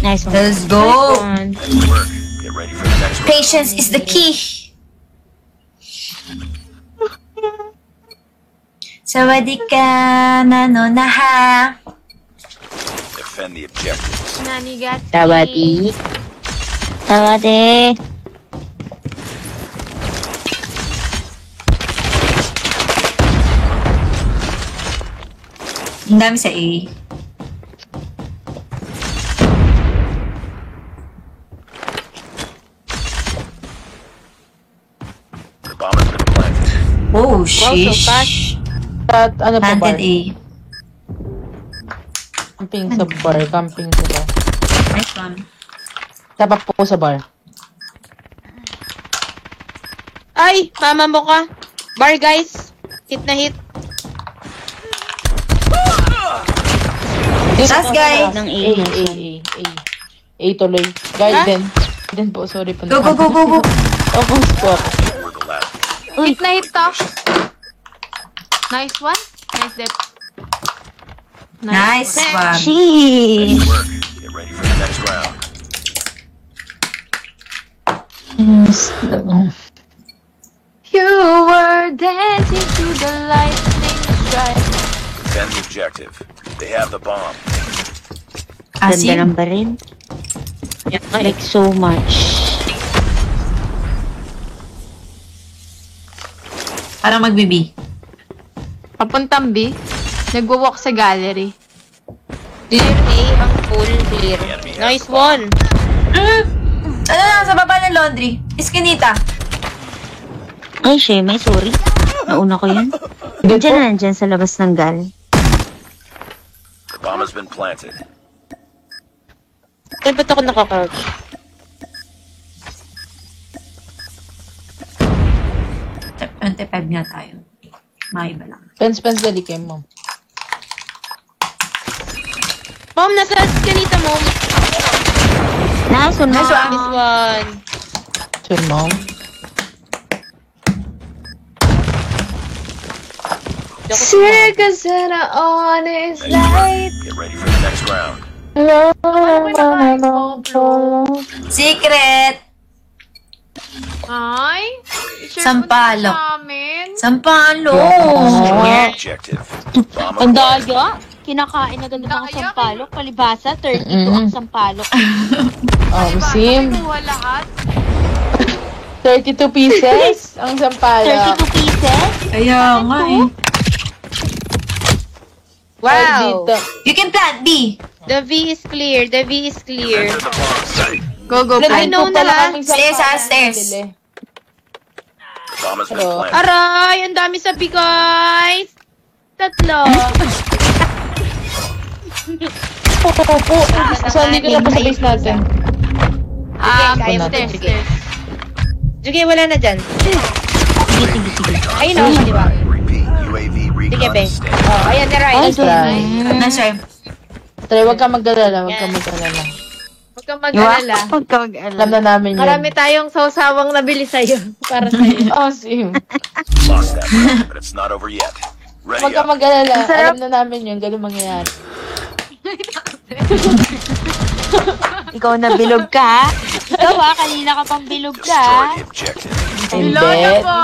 Nice one. Let's go. Nice work. Get ready for the next round. Patience is the key. Sawadee ka, nanonaha. Defend the objectives. Nanigati. Tawadi. Tawadi. Ang dami sa A. The bomb has been planted. Oh, cash. sheesh. At ano pa bar? Planted A. Camping sa bar. Camping sa bar. Nice one. Tapak po sa bar. Ay, mama mo ka. Bar, guys. Hit na hit. Last guy. Ng A. A tuloy. Guys, Ha? then po, sorry po. Go, go, go, go, go. Opos po ako. We're the last. Hit na hit to. Nice one. Nice death. Nice one. Sheesh. Nice work. Get ready for the next round. You were dancing to the lightning strike. Defend the objective. They have the bomb. Ganda Asin. ng baril. Like so much. Parang magbibi. Papuntang B. Nagwo-walk sa gallery. Clear A ang full clear. Nice one. Ano na, sa baba ng laundry? Iskinita. Ay, Shemay, sorry. Nauna ko yun. Diyan na, nandyan sa labas ng gal. The bomb has been planted. Ay, ba't ako nakakouch? $25 nga tayo. Maiba lang. Pens, dali kayo mo. Mom, nasa kanita mo. Nice one, Nice one. This one. Sure, mom. Circus and on his Nice work. Get ready for the next round. Secret! Ay, Sampalok. namin. Sampalo! Destroy the objective. Bomb Ang acquired. daya. Kinakain agad ng mga Daya. sampalok. Palibasa, 32 ang sampalok. Oh, sim. Nakuha lahat. 32 pieces ang sampala. 32 pieces. Kaya nga eh. Wow. Dito. You can plant B. The V is clear. The V is clear. Enter the bomb site. Go, go, I plant. know na lang. Stairs, stairs. The bomb has been Hello. planted. Aray, ang dami sabi, guys. Tatlo. Po. Saan dito na pa sa base natin? Kaya mo natin. stairs. Sige, wala na dyan. Sige, sige, sige. Ayun o, di ba? Repeat. UAV Sige, recon Beng. standing. Oh, ayan, na-right. Nice try. Nice try. Try, wag ka magdalala, wag ka magdalala. Huwag kang mag-alala. Huwag ka Alam mag-alala. na namin yun. Marami tayong sausawang nabili sa'yo. Para sa'yo. Oh, sim. Lost that round, but it's not over yet. Wag Ready ka up. mag-alala. Alam na namin yun. Ganun mangyayari. Ikaw na bilog ka, ha? Ikaw, ha? Kanina ka pang bilog ka, ha? Destroy the objective. And Hello na then, po.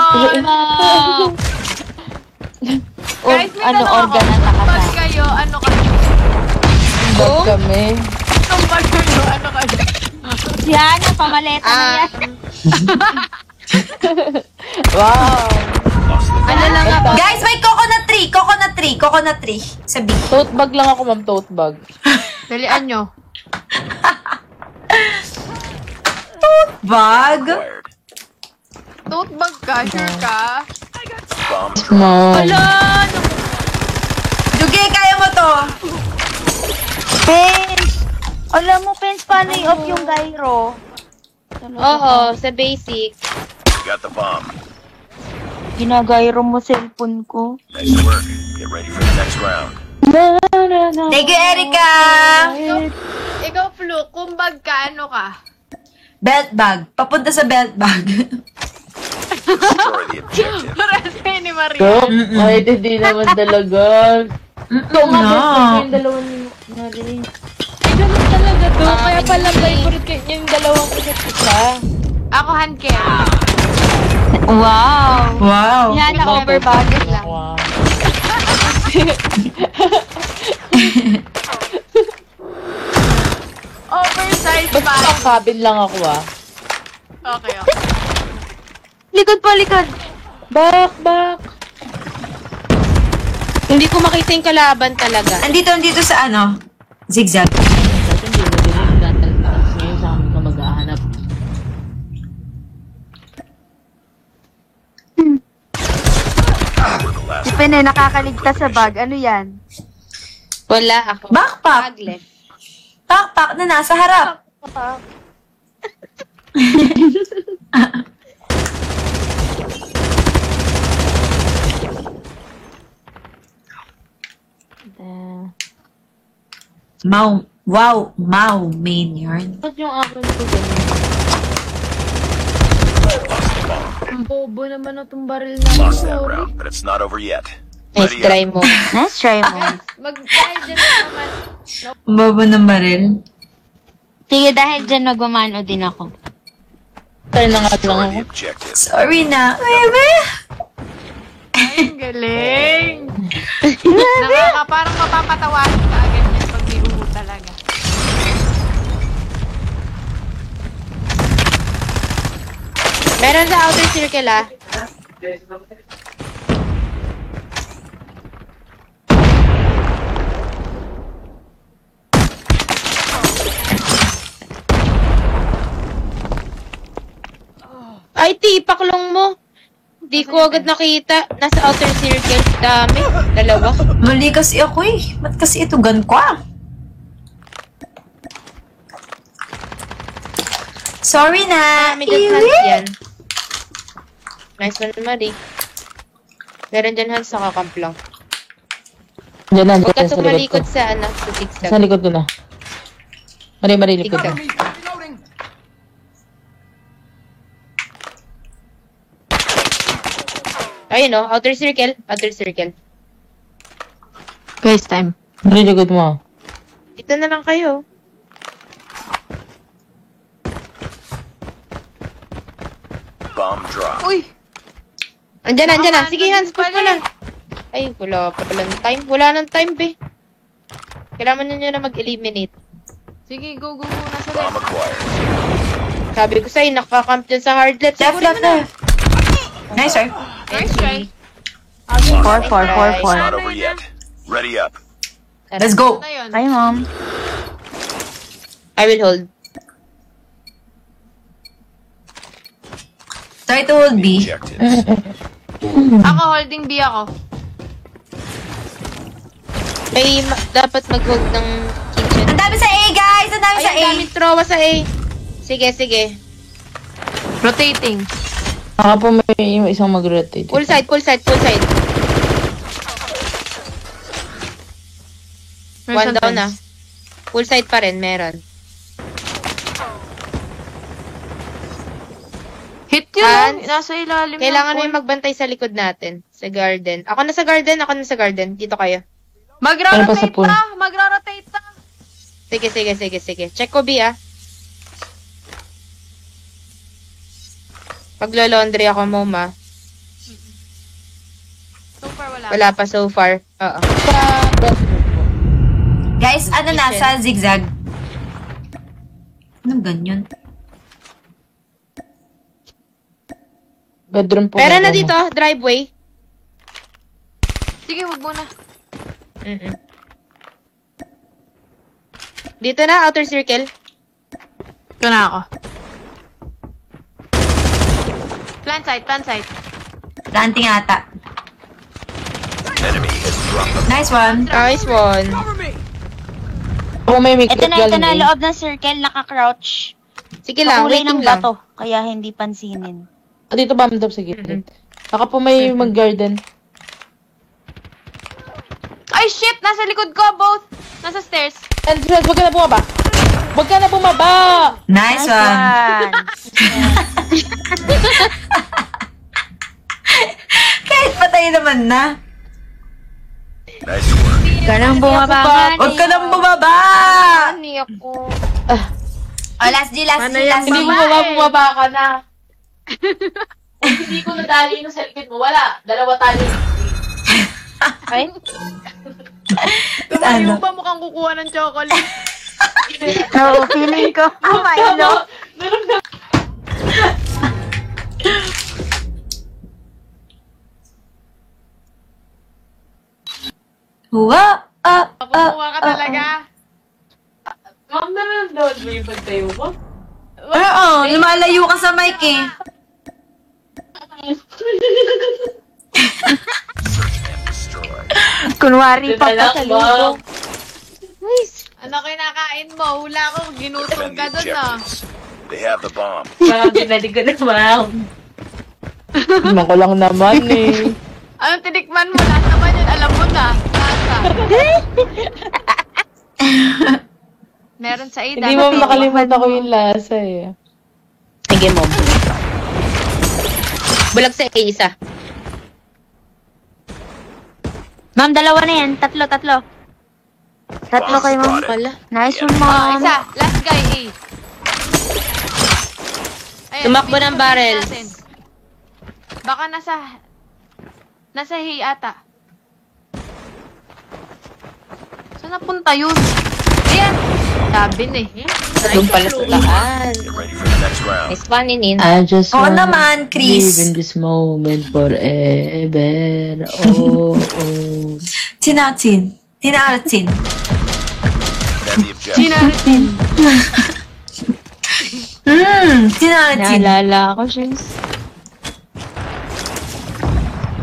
Guys, may ano, tanong ako. organ at Pag takasa. kayo, ano kayo? bag kami. Kung pag kayo, ano kayo? Si Hana, pamaleta na yan. Wow. Lost the Ano lang ako? Guys, may coconut tree! Coconut tree! Coconut tree. Sa B. Tote bag lang ako, ma'am. Tote bag. Dalian nyo. Bag? acquired. Tote bag ka? Sure ka? Bomb Mom. Ala! Jugi, kaya mo to! Pens! Alam mo, Pens, paano i-off yung gyro? Oo, sa basic. You got the bomb. Ginagayro mo cellphone ko. Nice work. Get ready for the next round. Thank you, Erica! Ikaw, Flu, kung bag ka, ano ka? Belt bag. Papunta sa belt bag. Destroy the objective. Parang sa'yo ni Maria. So, ay, hindi naman talaga. No. Yung dalawa ni Marilyn. Ay, ganun talaga Kaya pala favorite kayo yung dalawang isa't isa. Ako hand care. Wow! Wow. Yan, na-overbudget lang. Wow. Oversized Basta pa. ang cabin lang ako Okay, okay. Likod po, likod. Back! Hindi ko makita yung kalaban talaga. Andito sa ano? Zigzag. Dati hindi mo din nagtataltas ngayon sa amin ka mag-ahanap. We're the last. Si Pene, nakakaligtas sa bag. Ano yan? Wala ako. Backpack. Bag left. Backpack na nasa harap. Wow, main yarn. Ba't yung akin ko ganun? Ang bobo naman itong baril na. Lost that round, but it's not over yet. Nice Ready try up. mo. Nice try mo. Mag-try din naman. Baba ng baril. Sige, dahil dyan magmamano din ako. Try na nga lang Destroy ako. the objective. Sorry na. Bebe. Ang galing. Parang mapapatawarin ka agad yan pag may uho talaga. Meron sa outer circle ah. Ay, tipaklong mo. Di ko agad nakita. Nasa outer circle. Dami. Dalawa. Mali kasi ako eh. Ba't kasi ito gun ko ah? Sorry na. May death hunt yan. Nice one, Marie. Meron dyan Hans sa kakamp lang. Diyan na, Huwag ka sa likod ko. tumalikod sa anak sa zigzag. Sa likod ko na. Mari, likod ko. Zigzag. Ayun o, outer circle. Outer circle. Guys, time. Mari, likod mo. Dito na lang kayo. Bomb drop. Uy! Andyan na. Sige, Hans, push mo lang. Ay, wala pa palang time. Wala nang time, be. Kailangan nyo na mag-eliminate. Sige, go muna sa Bomb acquired. Sabi ko sa'yo, nakakamp dyan sa hardlet. Left. Nice, sir. Nice try. 4-4, 4-4. Not over yet. Ready up. Let's go. Hi, mom. I will hold. Try to hold B. Objectives. Ako, holding B ako. May dapat mag-hold ng kitchen. Ang dami sa A, guys! Ang dami Ay, sa ang A! daming trowa sa A. Sige. Rotating. Baka po may yung isang mag-rotate. Full side. One down na. Full side pa rin, meron. Hit yun, Hans, nasa ilalim. Kailangan mo yung magbantay sa likod natin. Sa garden. Ako na sa garden. Dito kayo. Ano pa sa pool? Magra-rotate na. Sige. Check ko, B, ah. Paglo-laundry ako, Moma. So far, wala. Wala pa so far. Oo. Guys, ano nasa zigzag? Anong ganyan? Bedroom po. Pero na dito, driveway. Sige, wag muna. Dito na, outer circle. Ito na ako. Plant site. Planting ata. Enemy has dropped the Nice one. Nice one. Ako may Ito na, galing eh. loob ng circle, naka-crouch. Sige lang, Kakulay waiting ng lang. bato, kaya hindi pansinin. Ah, dito ba mandap sa gilid? Baka po may mag-garden. Ay, shit! Nasa likod ko, both. Nasa stairs. And wag ka na bumaba! Nice one. Kahit patay naman na. nice work. Ganang bumaba nga. Huwag ka nang bumaba! Ani ako. Oh, last G, last G, last G. Hindi mo bumaba ka na. Hindi ko nadali yung cellphone mo. Wala. Dalawa tali. Ay? Tumayo pa mukhang kukuha ng chocolate. Oo, feeling ko. Milo. Huwa! Kukuha ka talaga. Ma'am, nanonood mo yung pagtayo mo? Oo, lumalayo ka sa mic eh. Search and destroy. Kunwari pa Dala sa lang, lubong. Ano kinakain mo? Hula ko, ginutong Defend ka the dun ah. objectives. They have the bomb. Parang binali ko na, ma'am. Naman ko lang naman eh. Anong tinikman mo? Lahat naman yun, alam mo na. Lasa. Meron sa Ida. Hindi mo makalimutan ko yung lasa eh. Sige mo. Bulag sa isa. Ma'am, dalawa na yan. Tatlo. Tatlo Bomb kayo, ma'am. spotted. Wala. Nice one, Oh, ma'am. isa. Last guy, A. Ayan, Tumakbo dito ng sa barrels. natin. Baka nasa hay ata. Saan napunta yun? Ayan. Sabi na eh. Doon pala sa taan. Get ready for the next round. Nice one, Inin. I just Oo naman, Chris. this moment forever. Oh. Tinatin. Defend the objective. Sinarating. Tinatin. Naalala ko, sis.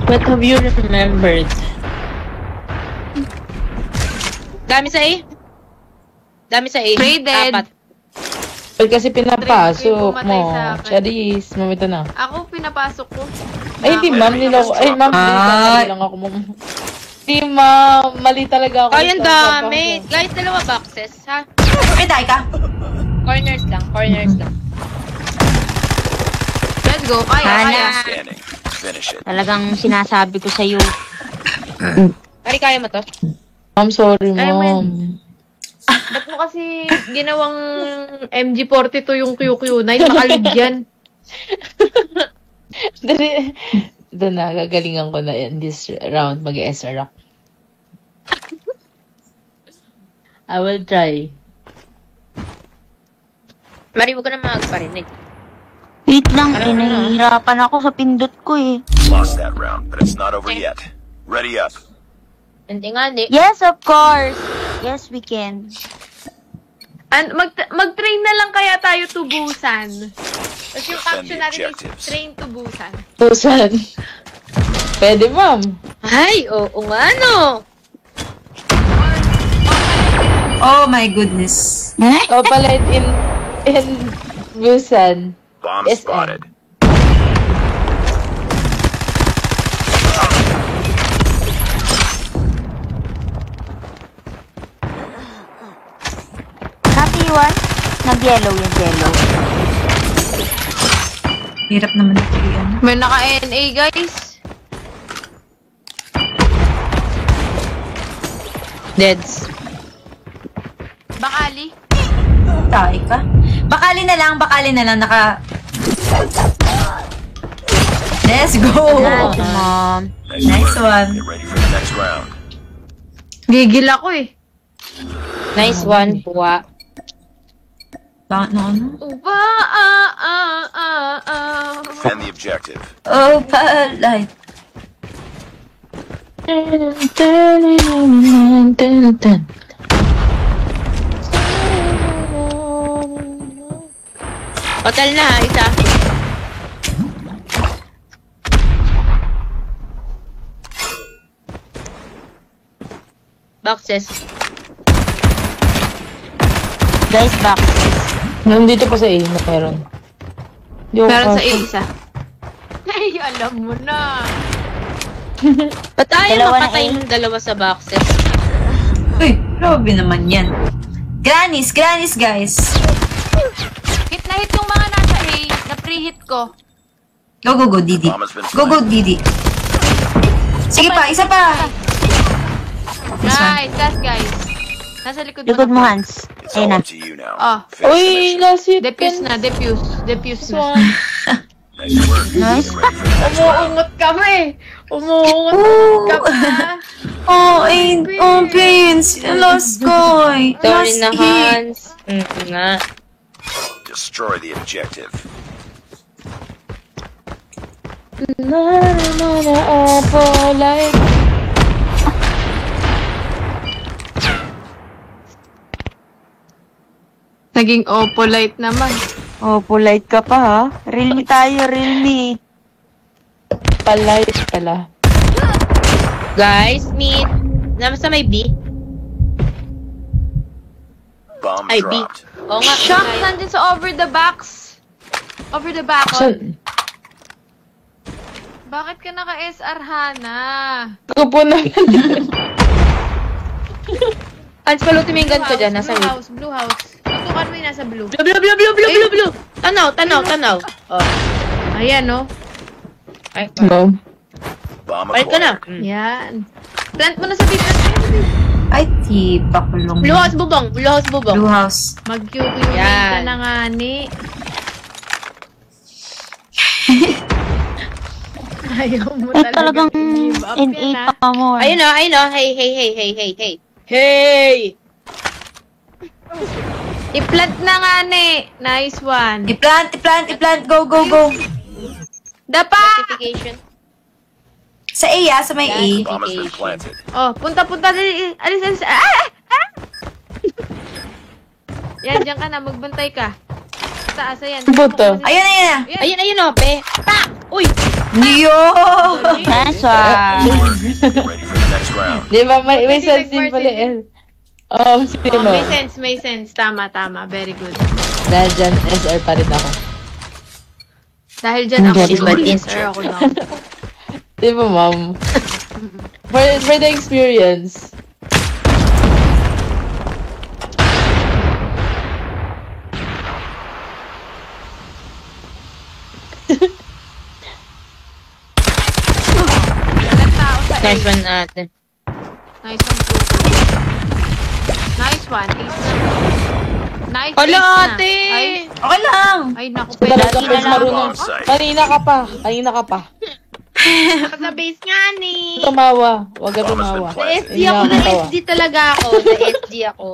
What have you remembered? Dami sa A. Dami sa A. Traded. Apat. Pag kasi pinapasok Pumatay mo. sa akin. Charis, mamita na. Ako, pinapasok ko. Ay, hindi ma'am, niloko. Ay, ma'am, mali lang ako. Hindi ma'am, mali talaga ako. Ay, ang dami. Guys, dalawa boxes, ha? May tayo ka? Corners lang, corners lang. Let's go. Kaya, Sana. kaya. Standing. Finish it. Talagang sinasabi ko sa'yo. Pari, kaya mo to? Ma'am, sorry, Ay, ma'am. Ba't mo kasi ginawang MG42 yung QQ9? Makaligyan. Dali. Ito na, gagalingan ko na in this round. Mag-SR ako. I will try. Mari, huwag ka na magparinig. Wait lang, nahihirapan ako sa pindot ko eh. Lost that round, but it's not over yet. Ready up. Hindi nga, hindi. Yes, of course. Yes, we can. Mag-train na lang kaya tayo tubusan. Tapos yung Defend caption the natin is objectives. train tubusan. Tusan. Pwede, ma'am. Ay, oo nga, no. Oh my goodness. O pala in Busan. Bomb SM. spotted. Happy one? Nag-yellow yung yellow. Hirap naman ito yan. May naka-NA, guys. Deads. Bakali. Tayo ka? Bakali na lang, naka... Let's go! Nice, mom. Nice one. Get ready for the next round. Gigil ako eh. Nice one, buwa. Bakit na ano? Uba, Defend the objective. Oh, palay. Hotel na, ha, isa. Boxes. Guys, boxes. Nandito pa sa A na meron. Di ako meron sa kasi- isa. Ay, alam mo na. Ba't tayo Dalawa na mapatay A? ng dalawa sa boxes? Uy, grabe naman yan. Grannies, guys. Hit na hit yung mga nasa A. Na-pre-hit ko. Go, Didi. Bomb has been Go, Didi. Sige pa, isa pa. Nice, last guys. Nasa likod Likod mo, Hans. It's It's Ayun all na. up to you now. Oh. Finish the Uy, mission. last hit Defuse na, defuse. Defuse na. Swan. Nice work. Nice. Get ready for the next round. Umuungot kami. Umuungot kami. Oh, Vince. Lost ko. Sorry Last na, hit. Hans. Nga. Destroy the objective. Like. Naging opalite naman. Oh, polite ka pa ha. Real me tayo, real me. Palay pala. Guys, meet. Nasa may B. Bomb Ay, B. dropped. Oo nga. Shock nandun sa over the box. Over the back. Saan? Bakit ka naka-SR, Hana? Ako po naman. Hans, palutin mo yung gun ko dyan. Nasa Blue mid. house, blue house. Tutukan mo yung nasa blue. Blue, blue, blue, blue, blue, blue, blue. Tanaw, tanaw, tanaw. Oh. Ayan, no? Ay, No. Bomb palit ko na. acquired. Yan. Plant mo na sa B, plant mo na sa B. Ay, di pakulong. Blue house bubong, blue house bubong. Blue house. Mag-QQ ka Yan. na nga ni. Ayaw mo Eh, talaga talagang i-give up NA yan, ha? pa mo. Ayun o, ayun o. Hey, hey, hey, hey, hey, hey. Hey! I-plant na nga ni. Nice one. I-plant. Go, go, go. Dapa! Certification. Sa A, sa may A. Bomb has been planted. Oh, punta. Alis, alis. Ah! Yan, dyan ka na. Magbantay ka. Taas, ayan. Buto. Ayun. Ayun, ayun o, pe. Pa! Uy! Yo! Nice one. Get ready for the next round. Di ba, may sense din pala eh. Sino? Oh, may sense. Tama. Very good. Dahil dyan, SR pa rin ako. Dahil dyan ako Very good. good. Sir, ako lang. Di ba, ma'am? For the experience. Walang tao sa A. Nice one ate. Nice one, too. Nice one. Ace na. Nice Hala, ace na. ate! Ay, Okay lang. ay naku, Talaga, penalty na Prince lang. marunong. Kanina ka pa. Sa base nga ni. Tumawa. Huwag ka Bomb has tumawa. been SD ako, na SD talaga ako. Na SD ako.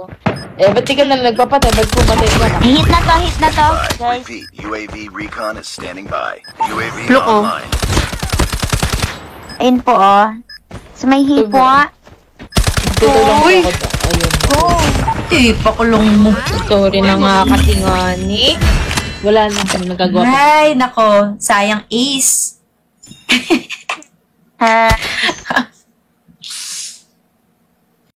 Eh, ba't di ka na nagpapatay? Ba't pumatay ka na? Hit na to, Bye. guys. Repeat. UAV recon is standing by. UAV Look, oh. online. Ayun po, oh. Sa may hipo, ah. Tutulong ko Uy! ako doon. Ayun. Ay, pakulong mo. Sorry na nga kasi nga ni. Wala na akong nagagawa. Ay, nako. Sayang ace. Ah,